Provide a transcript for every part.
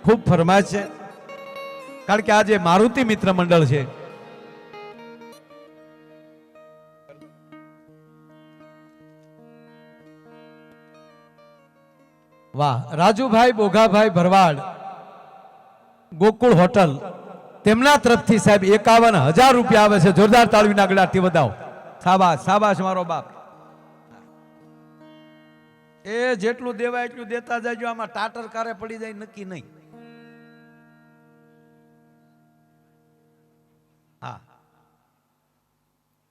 ખૂબ ફરમાઈશ છે, કારણ કે આજે મારુતિ મિત્ર મંડળ છે. વાહ, રાજુભાઈ બોઘાભાઈ ભરવાડ, ગોકુળ હોટલ, તેમના તરફથી સાહેબ 51,000 રૂપિયા આવે છે. જોરદાર તાળીના ગળાથી વધાવો. શાબાશ શાબાશ મારો બાપ. એ જેટલું દેવાય એટલું દેતા જાયજો. આમાં ટાટર કારે પડી જાય નક્કી નહીં. હા,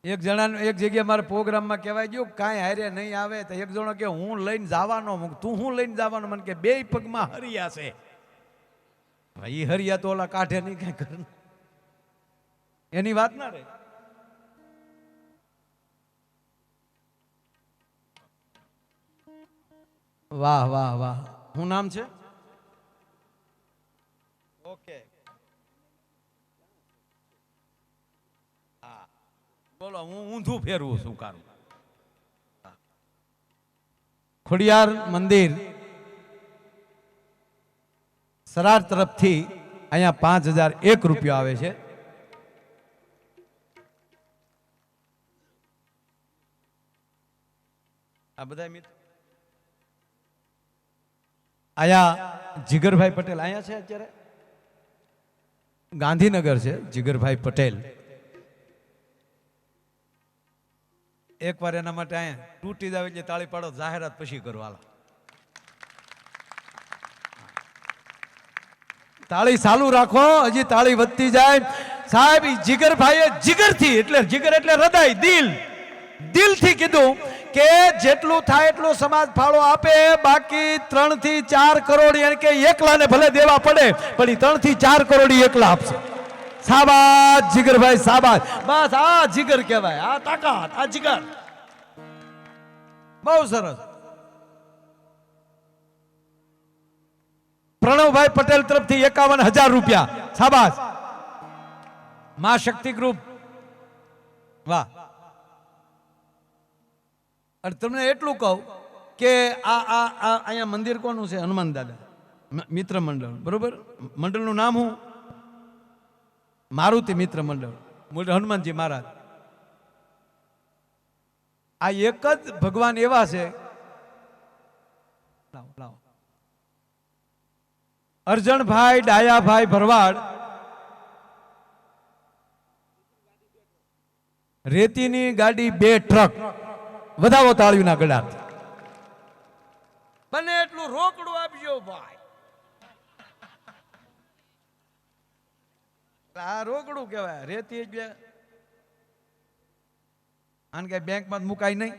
એક જણાનું એક જગ્યાએ મારા પ્રોગ્રામમાં કહેવાય ગયું, કાંઈ હારે નહીં આવે તો એક જણો કે હું લઈને જવાનો, તું હું લઈને જવાનો? મને કે બે પગમાં હરિયા છે. એ હરિયા તો ઓલા કાઢે નહીં, કઈ કરે એની વાત ના રહે. વાહ વાહ વાહ. શું નામ છે? ઓકે, હા બોલો. હું ઊંધું ફેરવું છું કારું. ખોડિયાર મંદિર સરાર તરફથી અહીંયા 5,001 રૂપિયા આવે છે. આ બધા મિત્ર આયા. જીગરભાઈ પટેલ અહીંયા છે અત્યારે, ગાંધીનગર છે જીગરભાઈ પટેલ. એકવાર એના માટે અહીંયા તૂટી જાવ એટલે તાળી પાડો, જાહેરાત પછી કરવાલા. તાળી ચાલુ રાખો, હજી તાળી વધતી જાય. સાહેબ જીગરભાઈએ જીગરથી, એટલે જીગર એટલે હૃદય, દિલથી કીધું કે જેટલું થાય એટલું સમાજ ફાળો આપે, બાકી 3 થી 4 કરોડ એને કે એકલાને ભલે દેવા પડે પણ એ 3 થી 4 કરોડ એકલા આપશે. શાબાશ જીગરભાઈ શાબાશ. બસ આ જીગર કહેવાય, આ તાકાત, આ જીગર. બહુ સરસ. પ્રણવભાઈ પટેલ તરફથી 51,000 રૂપિયા. શાબાશ. માં શક્તિ ગ્રુપ. વાહ. અને તમને એટલું કહું કે આ અહીંયા મંદિર કોનું છે? હનુમાન દાદા મિત્ર મંડળ, બરોબર. મંડળનું નામ હું? મારુતિ મિત્ર મંડળ, હનુમાનજી મહારાજ. આ એક જ ભગવાન એવા છે. અરજણભાઈ ડાયાભાઈ ભરવાડ, રેતીની ગાડી 2 ટ્રક. વધાવો તાળીના ગળા. બને એટલું રોકડું આપજો ભાઈ. આ રોકડું કહેવાય. રેતી એટલે આને કઈ બેંકમાં મુકાય નહીં.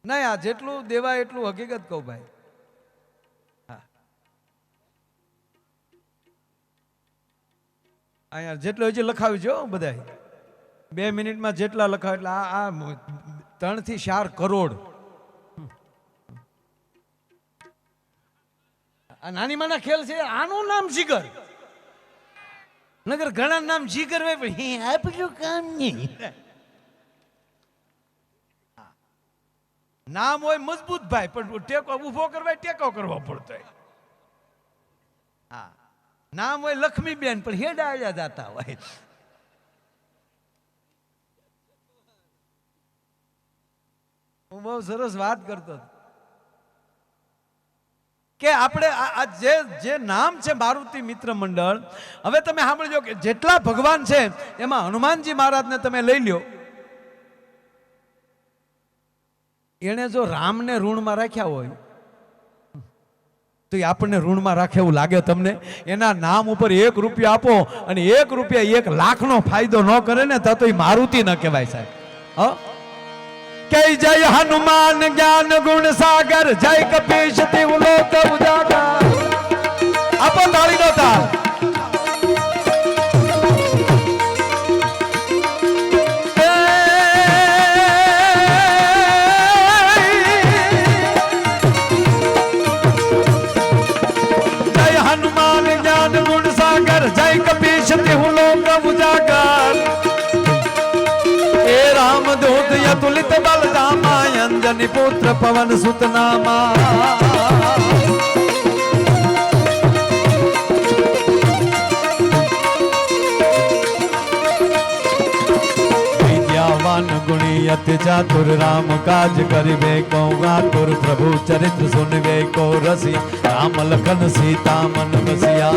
નહીં, આ જેટલું દેવાય એટલું હકીકત કહું ભાઈ. અહીંયા જેટલો હજી લખાવી જો બધા 2 મિનિટમાં જેટલા લખાવ એટલે આ 3 થી 4 કરોડ. આ નાની માના ખેલ છે. આનું નામ જીગર. નગર ઘણા નામ જીગર હોય પણ આપણું કામ નહીં. નામ હોય મજબૂત ભાઈ, પણ ટેકો ઉભો કરવા ટેકો કરવો પડતો. હા, નામ હોય લક્ષ્મીબેન પણ હેડા આવ્યા જતા હોય. હું બહુ સરસ વાત કરતો કે આપણે આ જે નામ છે મારુતિ મિત્ર મંડળ. હવે તમે સાંભળજો કે જેટલા ભગવાન છે એમાં હનુમાનજી મહારાજને તમે લઈ લ્યો. એને જો રામને ઋણમાં રાખ્યા હોય તો એ આપણને ઋણમાં રાખે એવું લાગે તમને? એના નામ ઉપર 1 રૂપિયા આપો અને 1 રૂપિયા 1 લાખનો ફાયદો ન કરે ને તો એ મારુતિ ન કહેવાય સાહેબ. કે જય હનુમાન જ્ઞાન ગુણ સાગર, જય કપીશ દેવ લોક ઉજાગર. આપો તાળીનો તાલ. जय कपीश देहु लोक उजागर, हे राम दूत यतुलित बल दामा अंजन અંજની પુત્ર પવન સુત નામા गुणी अति चातुर राम काज करिबे को आतुर प्रभु चरित्र सुनबे को रसिया राम लखन सीता मन बसिया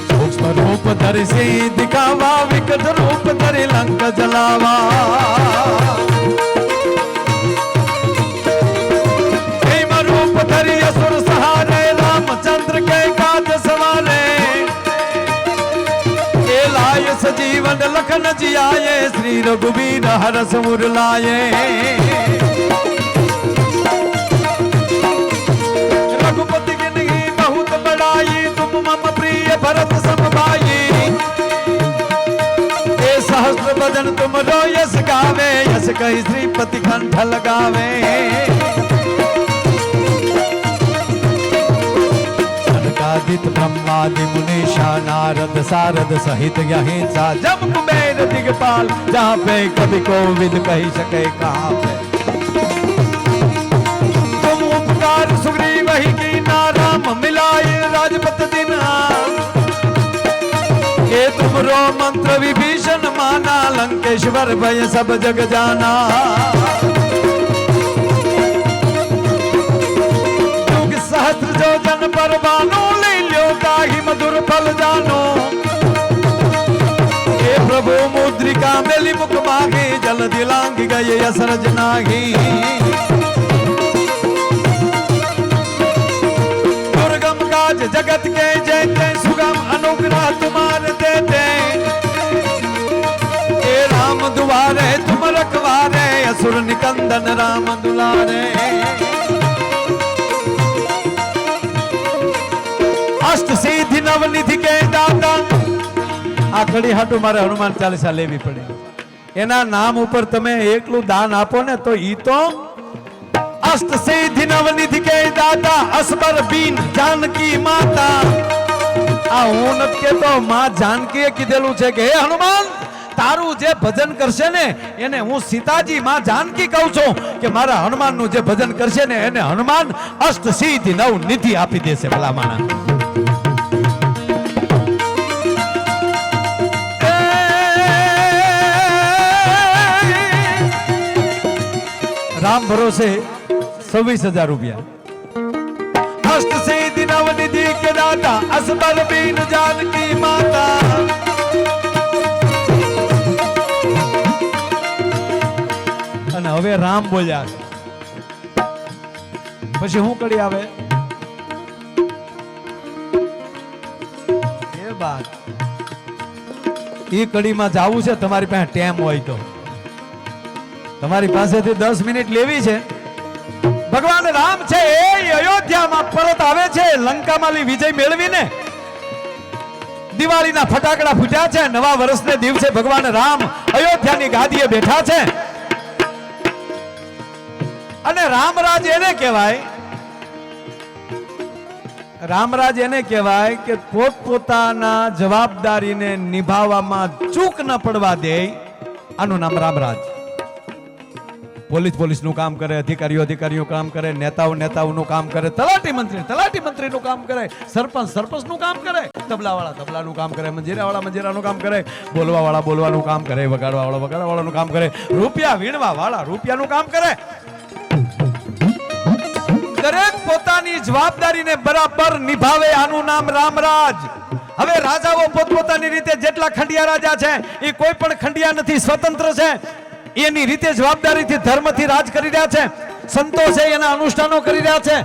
सूक्ष्म रूप धरि सी दिखावा विकट रूप धरि लंक जलावा भीम रूप धरि असुर सहारे रामचंद्र के काज सवारे सजीवन लखन जियाए श्री रघुबीर हरस मुरलाए रघुपति गिनहि बहुत बड़ाई तुम मम प्रिय भरत सम भाई ये सहस्त्र बदन तुम रो यस गावे यस कहि श्रीपति कंठ लगावे आदित्य ब्रह्मादि मुनीषा नारद सारद सहित यहीं सा जब कुबेर दिगपाल जहाँ पे कभी कोविद कही सके कहाँ पे तुम उपकार सुग्रीव ही की नाराम मिलाए राजपत दिन ये तुम रो मंत्र विभीषण माना लंकेश्वर भय सब जग जाना सहस्त्र जो जन पर बानो ले लो ताहि मधुर फल जानो हे प्रभु मुद्रिका मेली मुख मागे जल दिलांग गए असरज नागी दुर्गम काज जगत के जयते सुगम अनुग्रह तुम्हारे देते हे राम दुआरे तुम रखवारे असुर निकंदन राम दुलारे अष्ट सिद्धि नवनिधि के दाता आखड़ी हाटू मारे हनुमान चालीसा लेवी पड़े एना नाम ऊपर तमे एकलू दान आपो ने तो ई तो अष्ट सिद्धि नवनिधि के दाता असबर बीन जानकी माता आ હું નત કેતો માં જાનકીએ કીધેલું છે કે હે હનુમાન તારું જે ભજન કરશે ને એને હું સીતાજી માં જાનકી કહું છું કે મારા હનુમાનનું જે ભજન કરશે ને એને હનુમાન અષ્ટ સિદ્ધિ નવ નિધિ આપી દેશે ભલા માણા राम भरोसे 26,000 रुपया अष्ट सिद्धि नवनिधि के दाता असबर बीन जानकी माता અને હવે રામ બોલ્યા પછી હું કડી આવે એ વાત એ કડીમાં જાવું છે તમારી પાસે ટાઈમ હોય તો તમારી પાસેથી 10 મિનિટ લેવી છે ભગવાન રામ છે એ અયોધ્યામાં પરત આવે છે લંકામાં વિજય મેળવીને દિવાળીના ફટાકડા ફૂટ્યા છે નવા વર્ષને દિવસે ભગવાન રામ અયોધ્યાની ગાદીએ બેઠા છે અને રામરાજ એને કહેવાય રામરાજ એને કહેવાય કે પોતપોતાના જવાબદારીને નિભાવવામાં ચૂક ન પડવા દે આનું નામ રામરાજ પોલીસ નું કામ કરે અધિકારીઓ કામ કરે નેતાઓ નું કામ કરે તલાટી મંત્રી નું કામ કરે સરપંચ નું કામ કરે તબલા નું કામ કરે મંજીરા નું કામ કરે બોલવા બોલવાનું કામ કરે વગાડવા નું કામ કરે રૂપિયા વીણવા વાળા રૂપિયાનું કામ કરે દરેક પોતાની જવાબદારીને બરાબર નિભાવે આનું નામ રામરાજ હવે રાજાઓ પોતપોતાની રીતે જેટલા ખંડિયા રાજા છે એ કોઈ પણ ખંડિયા નથી સ્વતંત્ર છે એની રીતે જવાબદારીથી ધર્મથી રાજ કરી રહ્યા છે સંતો છે એના અનુષ્ઠાનો કરી રહ્યા છે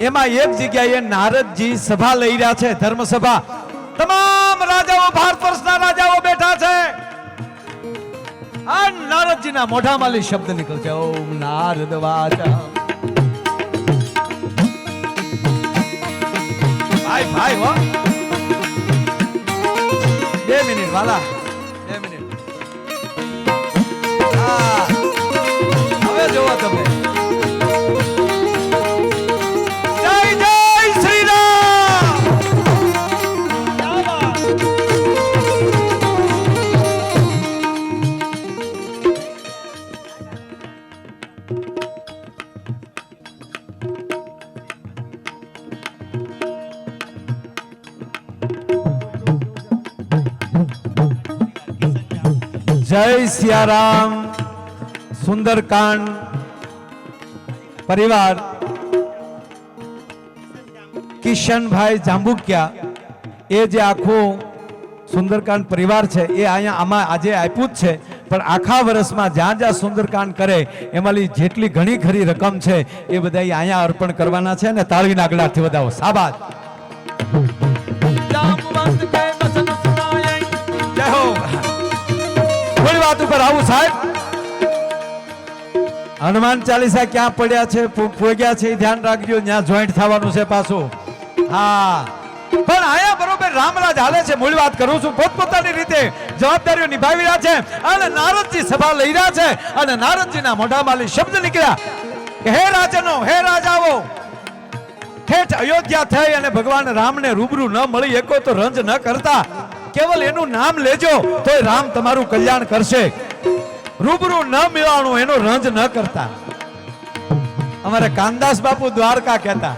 એમાં એક જગ્યાએ નારદજી સભા લઈ રહ્યા છે ધર્મ સભા તમામ રાજાઓ ભારત વર્ષના રાજાઓ બેઠા છે આ નારદજીના મોઢામાંથી શબ્દ નીકળશે ઓમ નારદ વાચા ભાઈ હો 2 મિનિટ વાલા 2 મિનિટ હવે જોવો તમે જય જય શ્રી રામ જય સિયારામ. સુંદરકાંડ પરિવાર કિશનભાઈ જાંબુકિયા એ જે આખું સુંદરકાંડ પરિવાર છે એ અહીંયા આમાં આજે આપ્યું જ છે, પણ આખા વર્ષમાં જ્યાં જ્યાં સુંદરકાંડ કરે એમાંની જેટલી ઘણી ખરી રકમ છે એ બધા અહીંયા અર્પણ કરવાના છે ને તાળીના ગળાથી વધાવો. સાબાદ. જય હો. થોડી વાત ઉપર આવું સાહેબ. હનુમાન ચાલીસા ક્યાં પડ્યા છે પોગ્યા છે એ ધ્યાન રાખજો, ત્યાં જોઈન્ટ થવાનું છે પાછું. હા, પણ આયા બરોબર રામરાજ હાલે છે. મૂળ વાત કરું છું, પોતપોતાની રીતે જવાબદારીઓ નિભાવી રહ્યા છે. અને નારદજી સભા લઈ રહ્યા છે અને નારદજીના મોઢામાંથી શબ્દ નીકળ્યા કે હે રાજનો, હે રાજાઓ, ઠેઠ અયોધ્યા થઈ અને ભગવાન રામને રૂબરૂ ન મળી એકો તો રંજ ન કરતા, કેવલ એનું નામ લેજો તોય રામ તમારું કલ્યાણ કરશે. રૂબરૂ ન મિલાણું એનો રંજ ન કરતા. અમારે કાનદાસ બાપુ દ્વારકા કહેતા,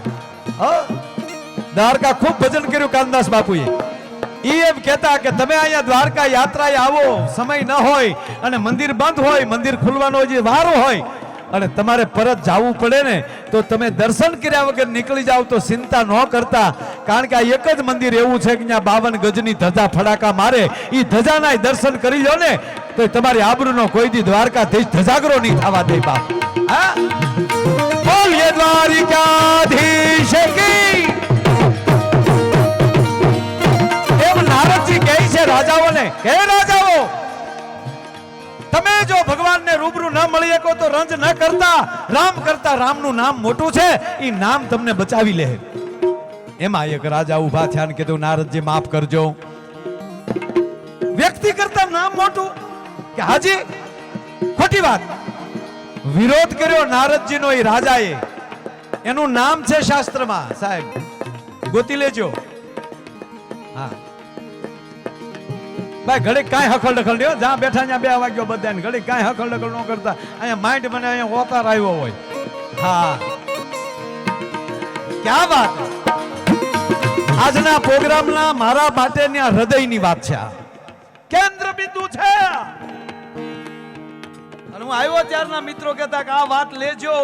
દ્વારકા ખૂબ ભજન કર્યું કાનદાસ બાપુએ. એમ કહેતા કે તમે અહીંયા દ્વારકા યાત્રાએ આવો, સમય ન હોય અને મંદિર બંધ હોય, મંદિર ખુલવાનો જે વારો હોય અને તમારે પરત જવું પડે ને, તો તમે દર્શન કર્યા વગર નીકળી જાવ તો ચિંતા ન કરતા, કારણ કે આ એક જ મંદિર એવું છે કે ત્યાં 52 ગજની ધજા ફડાકા મારે. એ ધજાના દર્શન કરી લો ને તો તમારી આબરૂનો કોઈ દી દ્વારકાધીશ ધજાગરો નહીં થવા દે બાપ. હા, બોલીએ દ્વારિકાધીશ કી. એમ નારદજી કહે છે રાજાઓને, હે રાજાઓ, તમે જો ભગવાનને રૂબરૂ ન મળી શકો તો રંજ ન કરતા, રામ કરતા રામનું નામ મોટું છે, એ નામ તમને બચાવી લે. એમાં એક રાજા ઉભા થયા ને કીધું, નારદજી માફ કરજો, વ્યક્તિ કરતા નામ મોટું કે હાજી? ખોટી વાત. વિરોધ કર્યો નારદજીનો એ રાજાએ. એનું નામ છે શાસ્ત્રમાં, સાહેબ ગોતી લેજો. હા ભાઈ, ઘડીક કાંઈ હખલ ડખલ નહીં, જ્યાં બેઠા ત્યાં 2 વાગ્યો બધાને, ઘડીક કાંઈ હખલ ડખલ ન કરતા. અહીંયા માઇન્ડ મને અહીંયા ઓતાર આવ્યો હોય. હા, ક્યાં વાત. આજના પ્રોગ્રામના મારા માટેની આ હૃદયની વાત છે, આ કેન્દ્ર બિંદુ છે. અને હું આવ્યો ત્યારના મિત્રો કહેતા કે આ વાત લેજો,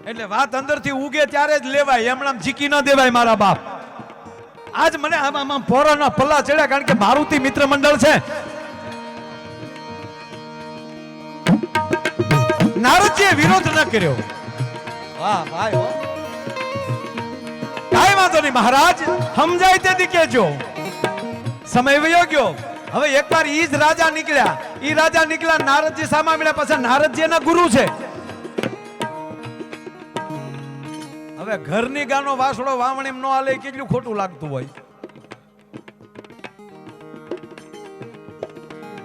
એટલે વાત અંદરથી ઉગે ત્યારે જ લેવાય, એમણામ જીકી ન દેવાય મારા બાપ. આજ મને આમાં પોરાના પલ્લા ચડ્યા, કારણ કે મારુતિ મિત્ર મંડળ છે. નારદજીએ વિરોધ ન કર્યો. વાહ ભાઈ, હો કાઈ વાંધો નહીં મહારાજ, સમજાય તેથી કહેજો. સમય વયો ગયો. હવે એકવાર ઈ જ રાજા નીકળ્યા. ઈ રાજા નીકળ્યા, નારદજી સામે મળ્યા. પાછા નારદજી એના ગુરુ છે. હવે ઘરની ગાનો વાસડો વાવણીમ નો આલે, કેટલું ખોટું લાગતું હોય.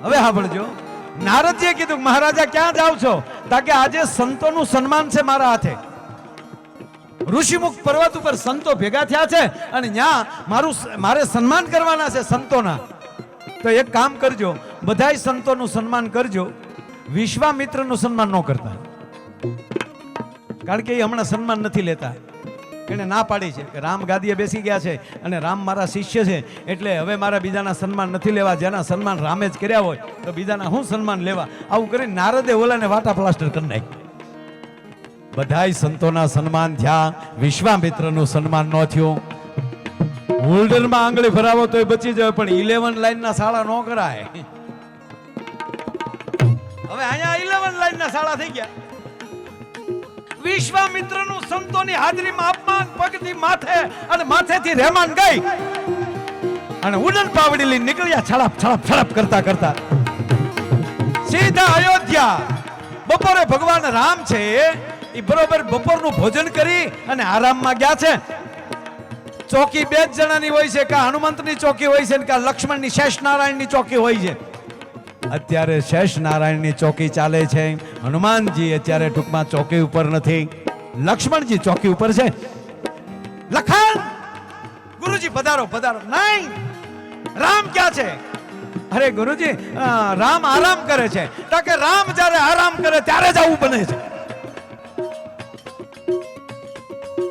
હવે સાંભળજો, નારદજીએ કીધું, મહારાજા ક્યાં જાવ છો? તાકે આજે સંતોનું સન્માન છે મારા હાથે. ઋષિમુખ પર્વત ઉપર સંતો ભેગા થયા છે અને ત્યાં મારે સન્માન કરવાના છે સંતોના. તો એક કામ કરજો, બધાય સંતોનું સન્માન કરજો, વિશ્વામિત્રનું સન્માન ન કરતા, કારણ કે એ હમણાં સન્માન નથી લેતા. એને ના પાડી છે કે રામ ગાદીએ બેસી ગયા છે અને રામ મારા શિષ્ય છે, એટલે હવે મારા બીજાના સન્માન નથી લેવા. જેના સન્માન રામે જ કર્યા હોય તો બીજાના હું સન્માન લેવા? આવું કરીને નારદે ઓલાને વાટા પ્લાસ્ટર કરી નાખ્યું. બધાય સંતોના સન્માન થયા, વિશ્વામિત્રનું સન્માન ન થયું. હોલ્ડરમાં આંગળી ભરાવો તોય બચી જાય, પણ 11 લાઈનના શાળા ન કરાય. હવે અહીંયા 11 લાઈનના શાળા થઈ ગયા. વિશ્વામિત્રનું સંતોની હાજરીમાં અપમાન, પગથી માથે અને માથેથી રહેમાન ગઈ અને ઉડન પાવડી લઈને નીકળ્યા, છળપ છળપ છળપ કરતા કરતા સીધા અયોધ્યા. બપોરે ભગવાન રામ છે એ બરોબર બપોરનું ભોજન કરી અને આરામમાં ગયા છે. ચોકી 2 જ જણાની હોય છે, કા હનુમંતની ચોકી હોય છે, કા લક્ષ્મણની, શેષ નારાયણની ચોકી હોય છે. અત્યારે શેષ નારાયણની ચોકી ચાલે છે. હનુમાનજી અત્યારે ટૂંકમાં ચોકી ઉપર નથી, લક્ષ્મણજી ચોકી ઉપર છે. લખન, ગુરુજી પધારો પધારો. નહીં, રામ ક્યાં છે? અરે ગુરુજી, રામ આરામ કરે છે. તો કે રામ જ્યારે આરામ કરે ત્યારે જ આવું બને છે.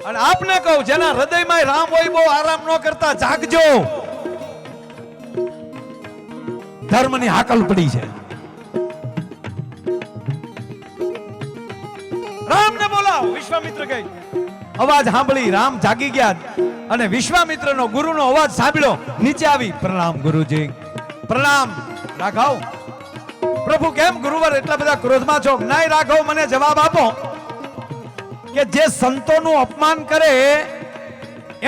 અને આપને કહું, જેના હૃદયમાં રામ હોય બહુ આરામ ન કરતા જાગજો. ધર્મની હાકલ પડી છે. આવો. વિશ્વામિત્ર કહે. અવાજ સાંભળી રામ જાગી ગયા અને વિશ્વામિત્રનો ગુરુનો અવાજ સાંભળ્યો. નીચે આવી પ્રણામ ગુરુજી, પ્રણામ. રાઘવ, પ્રભુ કેમ ગુરુવર એટલા બધા ક્રોધમાં છો? નહીં રાઘવ, મને જવાબ આપો કે જે સંતોનું અપમાન કરે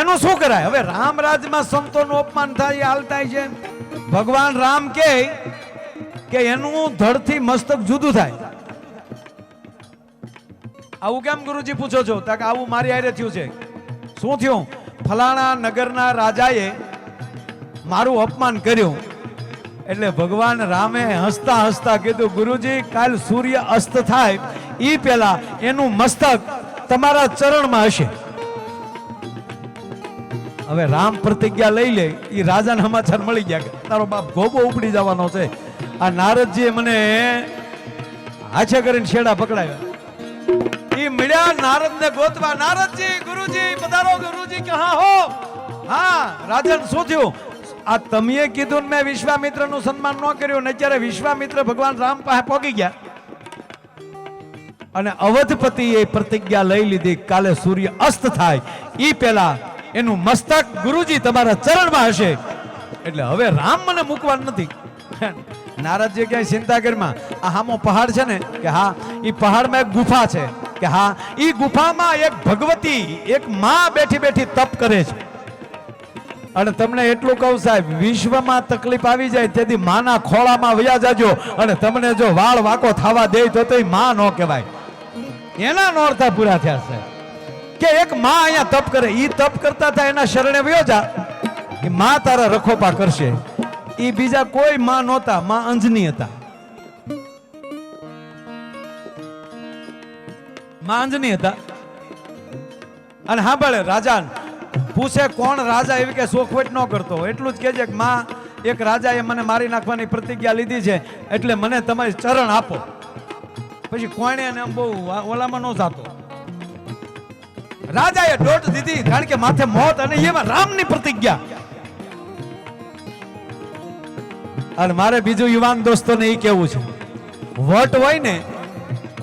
એનું શું કરાય? હવે રામ રાજમાં સંતોનું અપમાન થાય એ હાલતા છે. ભગવાન રામ કે એનું ધડથી મસ્તક જુદું થાય. આવું કેમ ગુરુજી પૂછો છો? તો કે આવું મારી હારે થયું છે. શું થયું? ફલાણા નગરના રાજાએ મારું અપમાન કર્યું. એટલે ભગવાન રામે હસતા હસતા કીધું, ગુરુજી કાલ સૂર્ય અસ્ત થાય ઈ પહેલા એનું મસ્તક તમારા ચરણમાં હશે. હવે રામ પ્રતિજ્ઞા લઈ લે. ઈ રાજાને સમાચાર મળી ગયા કે તારો બાપ ગોબો ઉપડી જવાનો છે. આ નારદજીએ મને હાથે કરીને છેડા પકડાવ્યા. ઈ મળ્યા નારદને ગોતવા. નારદજી, ગુરુજી પધારો. ગુરુજી કહા હો? હા રાજન, શું થયું? આ તમે કીધું ને મેં વિશ્વામિત્રનું સન્માન ન કર્યું ને અત્યારે વિશ્વામિત્ર ભગવાન રામ પાસે પહોંચી ગયા અને અવધપતિએ પ્રતિજ્ઞા લઈ લીધી કાલે સૂર્ય અસ્ત થાય ઈ પહેલા એનું મસ્તક ગુરુજી તમારા ચરણમાં હશે. એટલે હવે રામ મને મૂકવાનું નથી. નારદજી ક્યાંય ચિંતા કરીમાં. આ હામો પહાડ છે ને કે હા, ઈ પહાડમાં એક ગુફા છે કે હા, ઈ ગુફામાં એક ભગવતી, એક માં બેઠી બેઠી તપ કરે છે. અને તમને એટલું કહું સાહેબ, વિશ્વમાં તકલીફ આવી જાય તેથી માના ખોળામાં વયા જાજો. અને તમને જો વાળ વાકો થવા દે તો એ માં ન કહેવાય. એના નોરતા પૂરા થયા છે કે એક માં અહીંયા તપ કરે. ઈ તપ કરતા હતા એના શરણે વયો જા, એ માં તારા રખોપા કરશે. ઈ બીજા કોઈ માં નહોતા, માં અંજની હતા. માં અંજની હતા. અને હા ભલે રાજા પૂછે કોણ રાજા, એવી કે સોખવટ ન કરતો. એટલું જ કહેજે કે માં એક રાજાએ મને મારી નાખવાની પ્રતિજ્ઞા લીધી છે એટલે મને તમારી ચરણ આપો. પછી કોણે એને બહુ ઓલામાં ન જાતો. રાજાએ દોટ દીધી કારણ કે માથે મોત અને એમાં રામની પ્રતિજ્ઞા. અને મારે બીજું યુવાન દોસ્તોને એ કેવું છે, વટ હોય ને,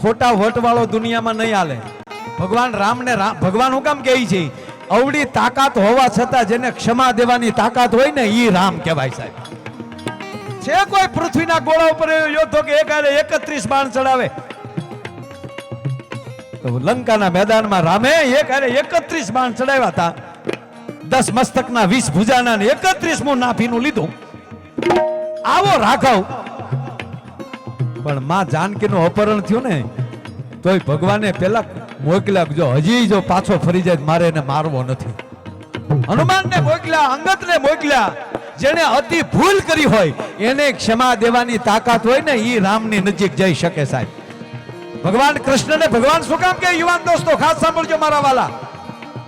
ખોટા વટ વાળો દુનિયામાં નહીં હાલે. ભગવાન રામને ભગવાન હું કામ કહે છે? અવડી તાકાત હોવા છતાં જેને ક્ષમા દેવાની તાકાત હોય ને ઈ રામ કહેવાય સાહેબ. છે કોઈ પૃથ્વીના ગોળા ઉપર યોદ્ધો કે એક હારે 31 બાણ ચડાવે? તો લંકાના મેદાનમાં રામે એક હારે 31 બાણ ચડાવ્યા હતા. 10 મસ્તકના 20 ભુજાના 31મું નાભીનું લીધું. આવો રાઘવ. પણ માં જાનકીનું અપહરણ થયું ને તોય ભગવાને પેલા મોકલ્યા, જો હજી જો પાછો ફરી જાય મારે એને મારવો નથી. હનુમાનને મોકલ્યા, અંગદને મોકલ્યા. જેને અતિ ભૂલ કરી હોય એને ક્ષમા દેવાની તાકાત હોય ને ઈ રામની નજીક જઈ શકે સાહેબ. ભગવાન કૃષ્ણને ભગવાન શું કામ કે? યુવાન દોસ્તો ખાસ સાંભળજો મારા વાલા.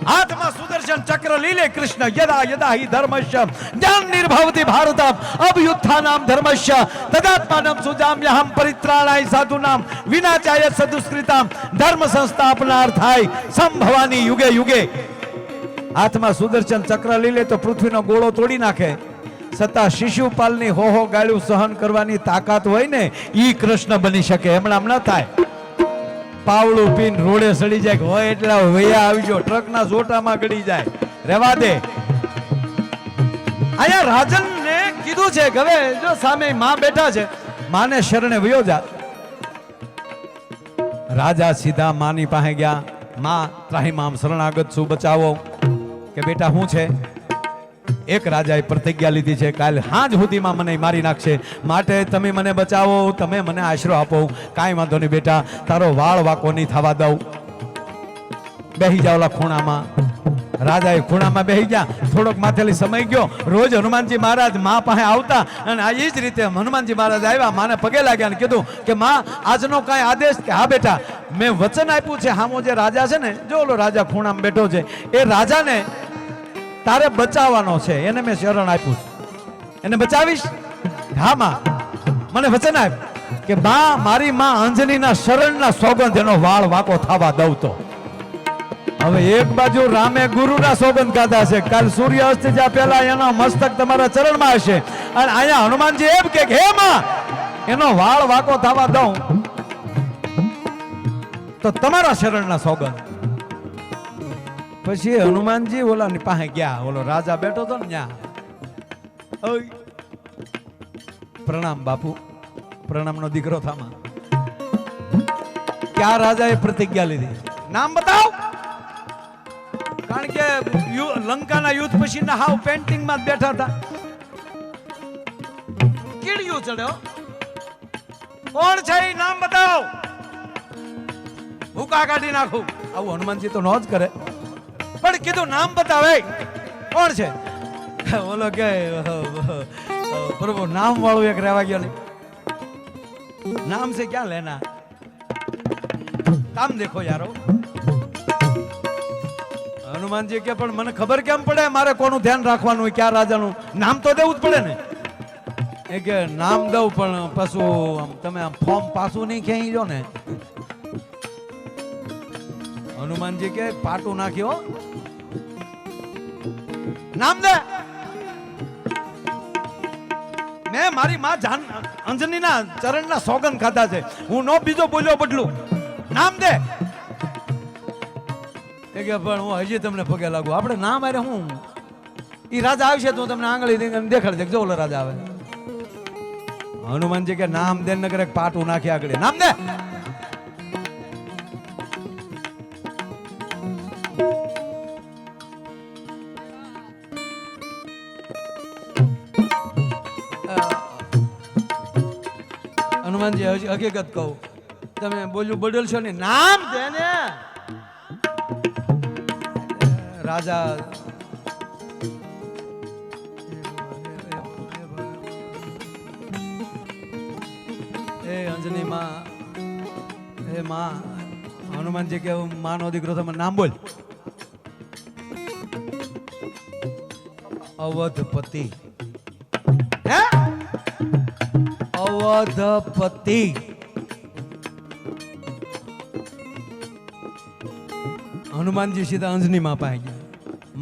હાથમાં સુદર્શન ચક્ર લીલે કૃષ્ણ યદા યદા હિ ધર્મસ્ય જ્ઞાન નિર્ભવતિ ભારતમ અભયુત્થાનામ ધર્મસ્ય તદાત્માનમ સુજામ્યહમ પરિત્રાણાય સાધુનામ વિનાચાય સદુષ્કૃતામ ધર્મ સંસ્થાપનાર્થાય સંભવાની યુગે યુગે. હાથમાં સુદર્શન ચક્ર લીલે તો પૃથ્વીનો ગોળો તોડી નાખે. છતાં શિશુપાલની હોહો ગાળ્યું સહન કરવાની તાકાત હોય ને ઈ કૃષ્ણ બની શકે. હમણાં ન થાય. પાવડું પીન રોડે સડી જાય હોય એટલા વૈયા આવજો, ટ્રકના જોટામાં ગળી જાય. રેવા દે. અહીંયા રાજનને કીધું છે કે હવે જો સામે માં બેઠા છે, માને શરણે વયો જા. રાજા સીધા માની પાસે ગયા. માં ત્રાહીમામ શરણાગત છું, બચાવો. કે બેટા શું છે? એક રાજાએ પ્રતિજ્ઞા લીધી છે કાલે હાંજ સુધીમાં મને મારી નાખશે, માટે તમે મને બચાવો, તમે મને આશરો આપો. કાંઈ વાંધો નહીં બેટા, તારો વાળ વાકો નહીં થવા દઉં. બેહી જાવ ઓલા ખૂણામાં. રાજાએ ખૂણામાં બેહી ગયા. થોડોક માથેલી સમય ગયો. રોજ હનુમાનજી મહારાજ માં પાસે આવતા અને આ જ રીતે હનુમાનજી મહારાજ આવ્યા, માને પગે લાગ્યા અને કીધું કે માં આજનો કાંઈ આદેશ? કે હા બેટા, મેં વચન આપ્યું છે. હામો જે રાજા છે ને, જો ઓલો રાજા ખૂણામાં બેઠો છે, એ રાજાને તારે બચાવવાનો છે. એને મેં શરણ આપ્યું છે. એને બચાવીશ? હા માં, મને વચન આપ કે માં મારી માં અંજનીના શરણના સોગંદ એનો વાળ વાકો થવા દઉં તો. હવે એક બાજુ રામે ગુરુના સોગંદ કાઢા છે, કાલ સૂર્ય અસ્ત જ્યાં પહેલા એનો મસ્તક તમારા ચરણમાં હશે. અને અહીંયા હનુમાનજી એમ કે હે માં એનો વાળ વાકો થવા દઉં તો તમારા શરણના સોગંદ. પછી હનુમાનજી ઓલાની પાસે ગયા, ઓલો રાજા બેઠો હતો ને ત્યાં. પ્રણામ બાપુ, પ્રણામનો દીકરો થામા. ક્યાં રાજાએ પ્રતિજ્ઞા લીધી? નામ બતાવ. કારણ કે લંકાના યુદ્ધ પછી ના હાવ પેન્ટિંગમાં જ બેઠા હતા. કીડિયું ચડ્યો. કોણ છે એ નામ બતાવ. ભૂકા કાઢી નાખું. આવું હનુમાનજી તો નો જ કરે, પણ કીધું નામ બતાવે. કોણ છે? બોલો કે પ્રભુ નામ વાળું એક રહેવા ગયો. નામ से क्या लेना, કામ દેખો યારો. હનુમાનજી કે પણ મને ખબર કેમ પડે મારે કોનું ધ્યાન રાખવાનું, ક્યાં રાજાનું? નામ તો દેવું જ પડે ને. એ કે નામ દઉં પણ પાછું તમે આમ ફોર્મ પાછું નહીં ખેંચી જો ને. હનુમાનજી કે પાટું નાખ્યો. નામ દે. મેં મારી માં જાન અંજનીના ચરણના સોગંદ ખાધા છે, હું નો બીજો બોલ્યો બદલું. નામ દે. એ કે પણ હું હજી તમને પગે લાગુ. આપણે નામ આરે હું ઈ રાજા આવશે તો તમને આંગળી દેખાડી દે. જો ઓલો રાજા આવે. હનુમાનજી કે નામ દે નગર એક પાટું નાખી આગળ. નામ દે. હનુમાનજી હકીકત કહું, તમે બોલ્યું બદલશો ને. નામ દે ને. રાજા એ અંજની માં, એ માં. હનુમાનજી કે માનો દીકરો તમે નામ બોલ. અવધપતિ. હે અવધપતિ. હનુમાનજી સીધા અંજની માં પાસે ગયા.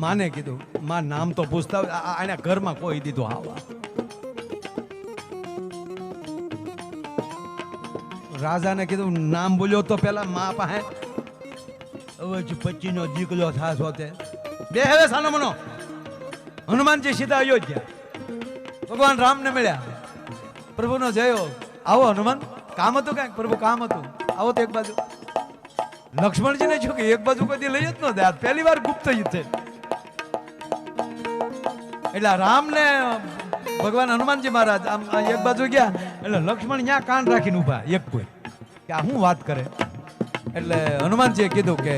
માને કીધું માં નામ તો પૂછતા, આના ઘરમાં કોઈ દીધું આવા. રાજાને કીધું નામ બોલ્યો તો પેલા માં પાસે અવધપતિ નો દીકરો થાસ હોતે. બે હવે સાનો મનો. હનુમાનજી સીધા અયોધ્યા ભગવાન રામને મળ્યા. પ્રભુનો જયો. આવો હનુમાન, કામ હતું કઈક. પ્રભુ કામ હતું, આવો તો એક બાજુ. લક્ષ્મણજીને શું કે એક બાજુ કદી લઈ જ ન દે. પહેલી વાર ગુપ્ત યુદ્ધ છે. એટલે રામને ભગવાન હનુમાનજી મહારાજ આમ એક બાજુ ગયા એટલે લક્ષ્મણ ત્યાં કાન રાખીને ઉભા એક કોઈ કે આ શું વાત કરે. એટલે હનુમાનજીએ કીધું કે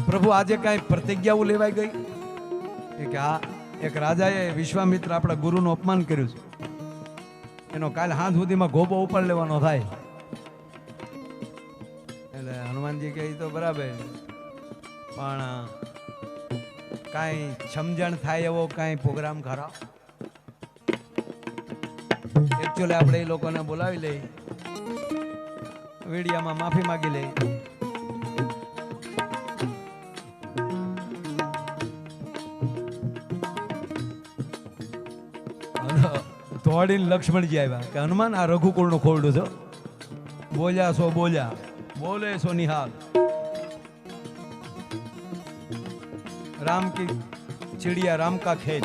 પ્રભુ આજે કાંઈ પ્રતિજ્ઞાઓ લેવાઈ ગઈ? કે આ એક રાજાએ વિશ્વામિત્ર આપણા ગુરુનું અપમાન કર્યું છે, એનો કાલ હાથ સુધીમાં ગોબો ઉપર લેવાનો થાય. એટલે હનુમાનજી કહે તો બરાબર, પણ કાંઈ સમજણ થાય એવો કાંઈ પ્રોગ્રામ ખરા? એકચ્યુઅલી આપણે એ લોકોને બોલાવી લઈ, વીડિયામાં માફી માગી લઈ. દોડીને લક્ષ્મણજી આવ્યા કે હનુમાન આ રઘુકુળનું ખોરડું છે, બોલ્યા સો બોલ્યા, બોલે સો નિહાલ. રામ કી ચિડિયા રામ કા ખેત.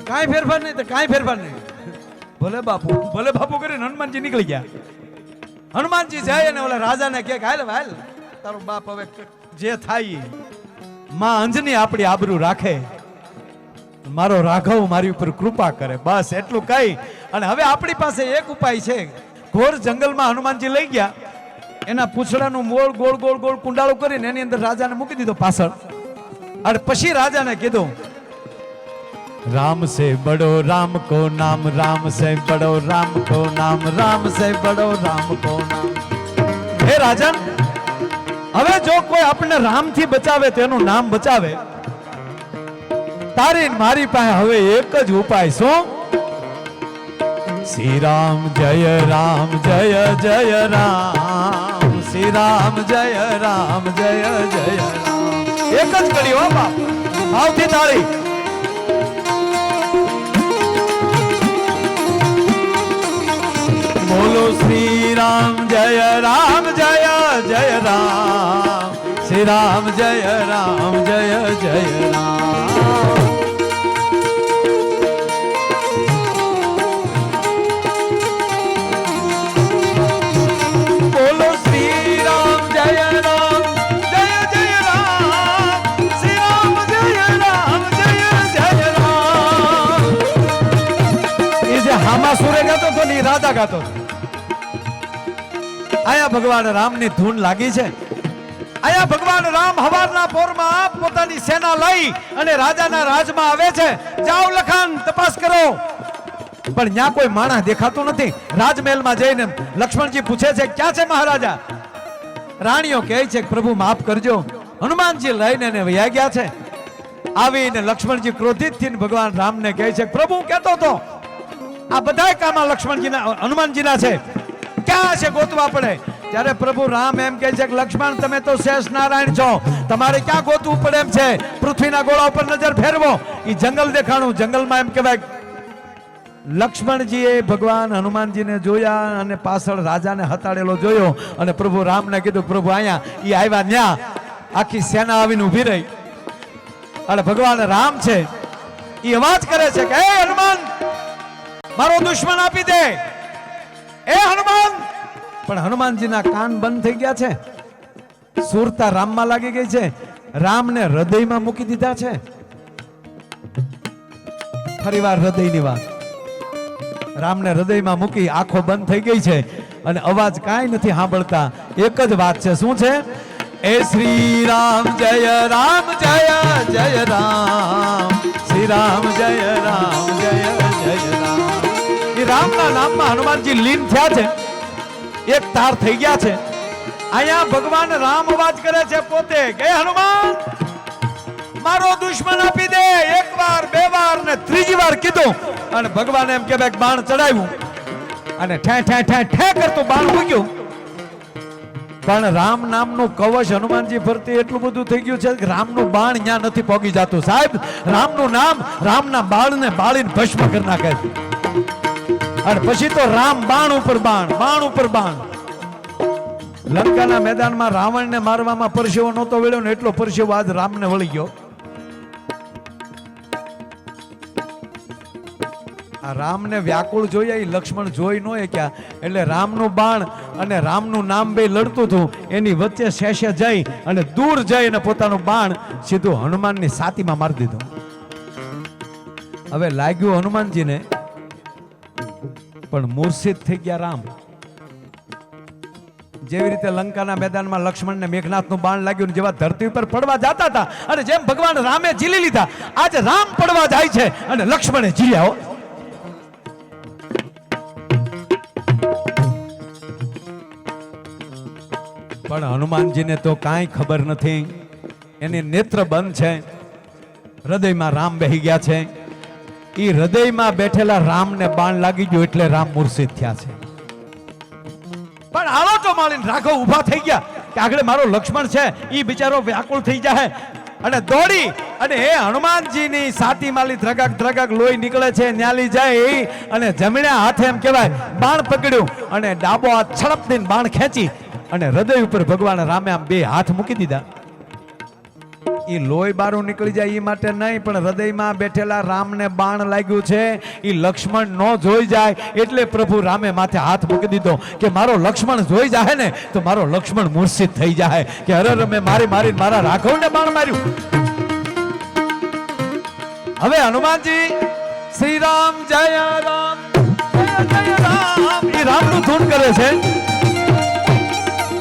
કાંઈ ફેરફાર નહીં, તો કાંઈ ફેરફાર નહીં. ભલે બાપુ કરીને હનુમાનજી નીકળી ગયા. હનુમાનજી જાય અને ઓલા રાજાને કે હાલ હાલ તારો બાપ હવે જે થાય માં અંજની આપણી આબરૂ રાખે, મારો રાઘવ મારી ઉપર કૃપા કરે, બસ એટલું કહી. અને હવે આપણી પાસે એક ઉપાય છે. ઘોર જંગલમાં હનુમાનજી લઈ ગયા, એના પૂછડાનું મોળ ગોળ ગોળ ગોળ કુંડાળું કરીને એની અંદર રાજાને મૂકી દીધો પાછળ. અને પછી રાજાને કીધું રામ સે બડો રામ કો નામ, રામ સે બડો રામ કો નામ, રામ સે બડો રામ કો નામ. હે રાજન, હવે જો કોઈ આપણને રામથી બચાવે તો એનું નામ બચાવે. તારી મારી પાસે હવે એક જ ઉપાય. શું? શ્રી રામ જય રામ જય જય રામ, શ્રી રામ જય રામ જય જય રામ. એક જ કરી હો બાપ, આવતી તાળી. બોલો શ્રી રામ જય રામ જય જય રામ શ્રી રામ જય રામ જય જય રામ બોલો શ્રી રામ જય રામ જય જય રામ શ્રી રામ જય રામ જય જય રામ એ જે હામા સુરે ગાતો તો ને રાધા ગાતો આયા ભગવાન રામની ધૂન લાગી છે આયા ભગવાન રામ હવારના પોરમાં પોતાની સેના લઈ અને રાજાના રાજમાં આવે છે જાઓ લખન તપાસ કરો પણ ત્યાં કોઈ માણસ દેખાતું નથી રાજમહેલમાં જઈને લક્ષ્મણજી પૂછે છે ક્યાં છે મહારાજા રાણીઓ કહે છે કે પ્રભુ માફ કરજો હનુમાનજી લઈને એને વયા ગયા છે આવીને લક્ષ્મણજી ક્રોધિત થઈને ભગવાન રામને કહે છે પ્રભુ કહેતો તો આ બધાય કામ લક્ષ્મણજીના હનુમાનજીના છે ક્યાં છે ગોતવા પડે ત્યારે પ્રભુ રામ એમ કહે છે કે લક્ષ્મણ તમે તો શેષ નારાયણ છો તમારે ક્યાં ગોતવું પડે એમ છે પૃથ્વીના ગોળા ઉપર નજર ફેરવો એ જંગલ દેખાણું જંગલમાં એમ કહેવાય લક્ષ્મણજીએ ભગવાન હનુમાનજીને જોયા અને પાછળ રાજાને હતાડેલો જોયો અને પ્રભુ રામને કીધું પ્રભુ અહીંયા એ આવ્યા ન્યા આખી સેના આવીને ઊભી રહી અને ભગવાન રામ છે એ અવાજ કરે છે કે હે હનુમાન મારો દુશ્મન આપી દે એ હનુમાન પણ હનુમાનજીના કાન બંધ થઈ ગયા છે સુરતા રામમાં લાગી ગઈ છે રામને હૃદયમાં મૂકી દીધા છે ફરીવાર હૃદયની વાત રામને હૃદયમાં મૂકી આંખો બંધ થઈ ગઈ છે અને અવાજ કાંઈ નથી સાંભળતા એક જ વાત છે શું છે એ શ્રી રામ જય રામ જય જય રામ શ્રી રામ જય રામ જય જય રામ એ રામના નામમાં હનુમાનજી લીન થયા છે એક તાર થઈ ગયા છે અહીંયા ભગવાન રામ અવાજ કરે છે પોતે કે હનુમાન મારો દુશ્મન આપી દે એક વાર બે વાર ને ત્રીજી વાર કીધું અને ભગવાન એમ કે બાણ ચડાવ્યું અને ઠે ઠે ઠે ઠે કરતું બાણ મૂક્યું પણ રામ નામનું કવચ હનુમાનજી ફરતી એટલું બધું થઈ ગયું છે કે રામનું બાણ ત્યાં નથી પોગી જતું સાહેબ રામનું નામ રામના બાળને બાળીને ભસ્મ કરી નાખે છે અને પછી તો રામ બાણ ઉપર બાણ ઉપર બાણ લંકાના મેદાનમાં રાવણને મારવામાં પરસેવો નહોતો વળ્યો ને એટલો પરસેવો આજ રામને વળી ગયો આ રામને વ્યાકુળ જોયા એ લક્ષ્મણ જોઈ ન ક્યાં એટલે રામનું બાણ અને રામનું નામ બે લડતું હતું એની વચ્ચે શેષે જઈ અને દૂર જઈ અને પોતાનું બાણ સીધું હનુમાનની છાતીમાં મારી દીધું હવે લાગ્યું હનુમાનજીને પણ મૂર્છિત થઈ ગયા રામ જેવી રીતે લંકાના મેદાનમાં લક્ષ્મણને મેઘનાથનું બાણ લાગ્યું જેવા ધરતી ઉપર પડવા જતા હતા અને જેમ ભગવાન રામે ઝીલી લીધા આજે રામ પડવા જાય છે અને લક્ષ્મણે ઝીલ્યા પણ હનુમાનજીને તો કાંઈ ખબર નથી એની નેત્ર બંધ છે હૃદયમાં રામ બેહી ગયા છે એ હૃદયમાં બેઠેલા રામને બાણ લાગી ગયું એટલે રામ મૂર્છિત થયા છે પણ આવો તો માળીને રાઘવ ઊભા થઈ ગયા કે આગળ મારો લક્ષ્મણ છે એ બિચારો વ્યાકુળ થઈ જાય અને દોડી અને એ હનુમાનજીની છાતી માલી ધ્રગક લોહી નીકળે છે ન્યાલી જાય અને જમણા હાથે એમ કહેવાય બાણ પકડ્યું અને ડાબો હાથ છડપ દઈને બાણ ખેંચી અને હૃદય ઉપર ભગવાન રામે આમ બે હાથ મૂકી દીધા એ લોહી બારું નીકળી જાય એ માટે નહીં પણ હૃદયમાં બેઠેલા રામને બાણ લાગ્યું છે એ લક્ષ્મણ ન જોઈ જાય એટલે પ્રભુ રામે માથે હાથ મૂકી દીધો કે મારો લક્ષ્મણ જોઈ જાય ને તો મારો લક્ષ્મણ મૂર્છિત થઈ જાય કે અરે મેં મારી મારા રાઘવને બાણ માર્યું હવે હનુમાનજી શ્રી રામ જય રામ જય રામ એ રામનું ધૂન કરે છે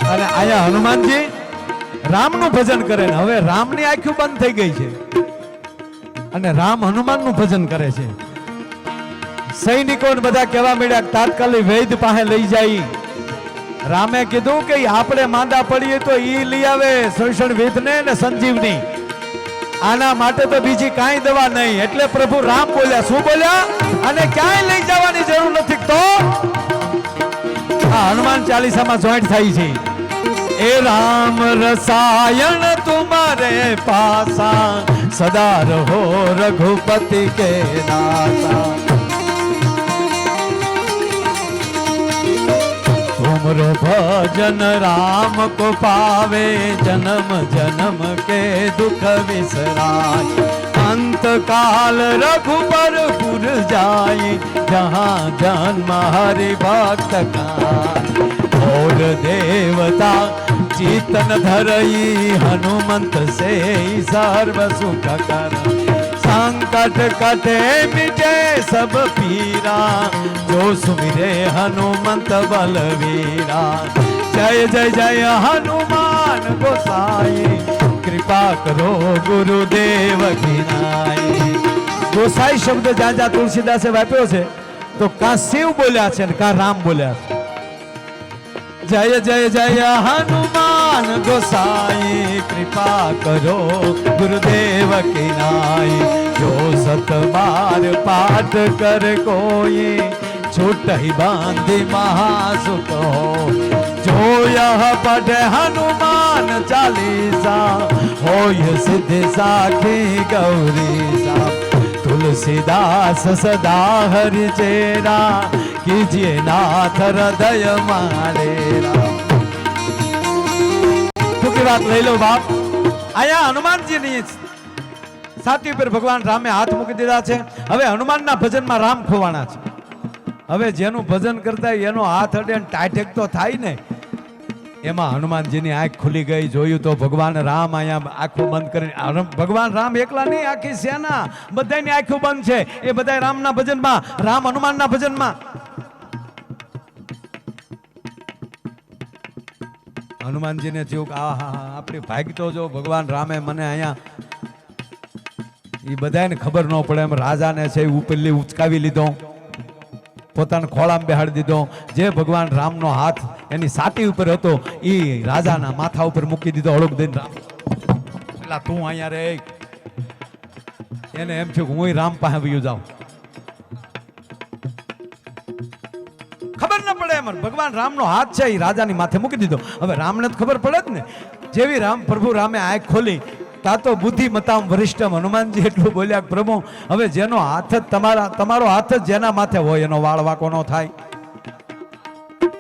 અને આયા હનુમાનજી રામનું ભજન કરે ને હવે રામની આંખો બંધ થઈ ગઈ છે અને રામ હનુમાનનું ભજન કરે છે સૈનિકોને બધા કહેવા મળ્યા તાત્કાલિક વૈદ્ય પાસે લઈ જાય રામે કીધું કે આપણે માંદા પડીએ તો ઈ લઈ આવે સંસણ વેદને ને સંજીવની આના માટે તો બીજી કાંઈ દવા નહીં એટલે પ્રભુ રામ બોલ્યા શું બોલ્યા અને ક્યાંય લઈ જવાની જરૂર નથી તો આ હનુમાન ચાલીસામાં જોઈન્ટ થાય છે ए राम रसायन तुम्हारे पासा सदा रहो रघुपति के दासा तुम तुमरो भजन राम को पावे, जन्म जन्म के दुख विसराय। अंत काल रघुबर पुर जाए, जहाँ जन्म हरि भक्त का। और देवता चीतन धरई, हनुमंत से सर्व सुख कर। संकट कटे मिटे सब पीरा, जो सुमिरे हनुमंत बलवीरा। जय जय जय हनुमान गोसाई, कृपा करो गुरुदेव की नाई। गोसाई शब्द જ્યાં જ્યાં તુલસીદાસે વાપર્યો છે તો કાં શિવ બોલ્યા છે ને કાં રામ બોલ્યા છે। जय जय जय हनुमान गोसाई, कृपा करो गुरुदेव की नाई। जो सत बार पाठ कर कोई, छूट ही बांधी महासुख हो। जो यह पढ़े हनुमान चालीसा, हो सिद्धि साखी गौरीसा। तुलसीदास सदा हरि चेरा, कीजिए नाथ हृदय मारेरा। टूंकी बात लई लो बाप। आया हनुमानजी ની છાતી પર ભગવાન રામે હાથ મૂકી દીધા છે। હવે હનુમાનના ભજનમાં રામ ખોવાણા છે। હવે જેનું ભજન કરતા એનો હાથ અડે ને ટાઈટેક તો થાય ને। એમાં હનુમાનજીની આંખ ખુલી ગઈ, જોયું તો ભગવાન રામ અહીંયા આંખો બંધ કરીને, ભગવાન રામ એકલા નહીં, આખી સેના બધાની આંખો બંધ છે। એ બધા રામના ભજનમાં, રામ હનુમાનના ભજનમાં। હનુમાનજીને થયું કે આ આપણી ભાગ તો જો ભગવાન રામે મને અહીંયા, એ બધાને ખબર ન પડે એમ રાજાને છે ઉપરલી ઉચકાવી લીધો, પોતાના ખોળામાં બેહાડી દીધો। જે ભગવાન રામનો હાથ એની છાતી ઉપર હતો એ રાજાના માથા ઉપર મૂકી દીધો હળુક દઈને। રામ પેલા તું અહીંયા રે, એને એમ થયું કે હું રામ પાસે વયું જાઉં, ખબર ન પડે એમ ભગવાન રામનો હાથ છે એ રાજાની માથે મૂકી દીધો। હવે રામને તો ખબર પડે જ ને। જેવી પ્રભુ રામે આંખ ખોલી, તા તો બુદ્ધિમતામ વરિષ્ઠમ, હનુમાનજી એટલું બોલ્યા કે પ્રભુ હવે જેનો હાથ જ તમારો હાથ જ જેના માથે હોય એનો વાળ વાકો ન થાય।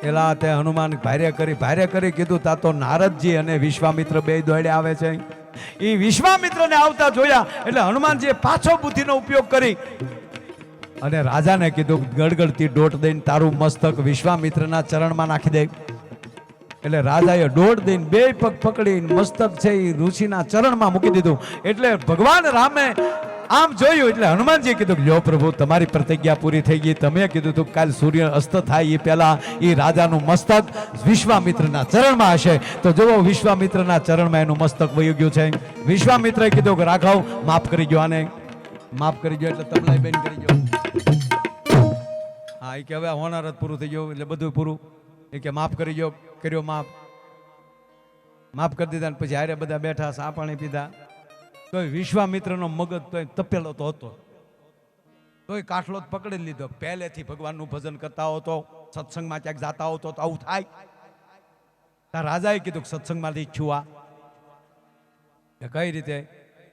એલા તે હનુમાન ભારે કરી કીધું, તા તો નારદજી અને વિશ્વામિત્ર બે દોડે આવે છે। એ વિશ્વામિત્રને આવતા જોયા એટલે હનુમાનજીએ પાછો બુદ્ધિનો ઉપયોગ કરી અને રાજાને કીધું ગડગડતી દોટ દઈને તારું મસ્તક વિશ્વામિત્રના ચરણમાં નાખી દે। એટલે રાજાએ દોડ દઈને બે પગ પકડીને મસ્તક છે એ ઋષિના ચરણમાં મૂકી દીધું। એટલે ભગવાન રામે આમ જોયું એટલે હનુમાનજીએ કીધું લ્યો પ્રભુ તમારી પ્રતિજ્ઞા પૂરી થઈ ગઈ। તમે કીધું હતું કાલ સૂર્ય અસ્ત થાય એ પહેલા એ રાજાનું મસ્તક વિશ્વામિત્રના ચરણમાં હશે। તો જુઓ વિશ્વામિત્રના ચરણમાં એનું મસ્તક વયું ગયું છે। વિશ્વામિત્રએ કીધું કે રાઘવ માફ કરી ગયો, આને માફ કરી ગયો એટલે તમને બેન કરી ગયો। હા, એ કે હવે હોનાર જ પૂરું થઈ ગયું એટલે બધું પૂરું। એ કે માફ કરી ગયો, કર્યો માફ કરી દીધા। પછી હારે બધા બેઠા, ચા પાણી પીધા। તો વિશ્વામિત્રનો મગજ તો તપેલો તો હતો, તોય કાઠલો જ પકડી લીધો। પહેલેથી ભગવાનનું ભજન કરતા હો તો સત્સંગમાં ક્યાંક જાતા હો તો આવું થાય। તાર રાજાએ કીધું કે સત્સંગમાંથી ઈચ્છું આ કઈ રીતે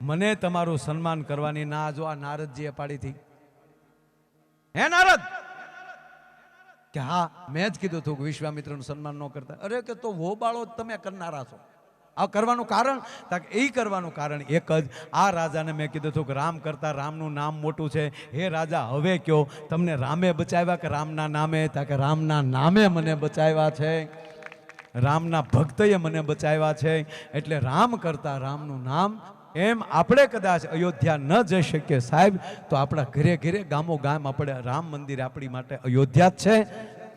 મને તમારું સન્માન કરવાની ના જો આ નારદજીએ પાડી હતી। હે નારદ કે હા મેં જ કીધું હતું કે વિશ્વામિત્રનું સન્માન ન કરતા। અરે કે તો વો બાળો તમે કરનારા છો। આ કરવાનું કારણ એ કરવાનું કારણ એક જ, આ રાજાને મેં કીધું હતું કે રામ કરતા રામનું નામ મોટું છે। હે રાજા હવે કયો તમને રામે બચાવ્યા કે રામના નામે? કે રામના નામે મને બચાવ્યા છે, રામના ભક્તએ મને બચાવ્યા છે। એટલે રામ કરતા રામનું નામ। એમ આપણે કદાચ અયોધ્યા ન જઈ શકીએ સાહેબ તો આપણા ઘરે ઘરે ગામો ગામ આપણે રામ મંદિર આપણી માટે અયોધ્યા જ છે,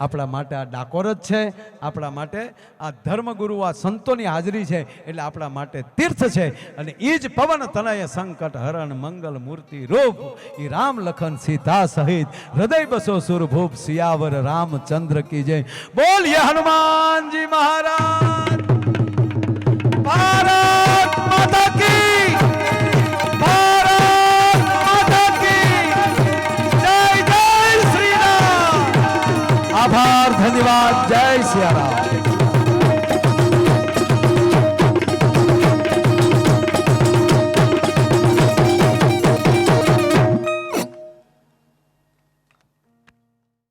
આપણા માટે આ ડાકોર જ છે, આપણા માટે આ ધર્મગુરુ આ સંતોની હાજરી છે, એટલે આપણા માટે તીર્થ છે। અને એ જ પવન તનય સંકટ હરણ મંગલ મૂર્તિ રૂપ, એ રામ લખન સીતા સહિત હૃદય બસો સુરભૂપ, સિયાવર રામચંદ્ર કી જય। બોલીએ હનુમાનજી મહારાજ, ભારત માતા કી, ભારત માતા કી જય, જય શ્રી રામ। આભાર, ધન્યવાદ, જય સિયા રામ।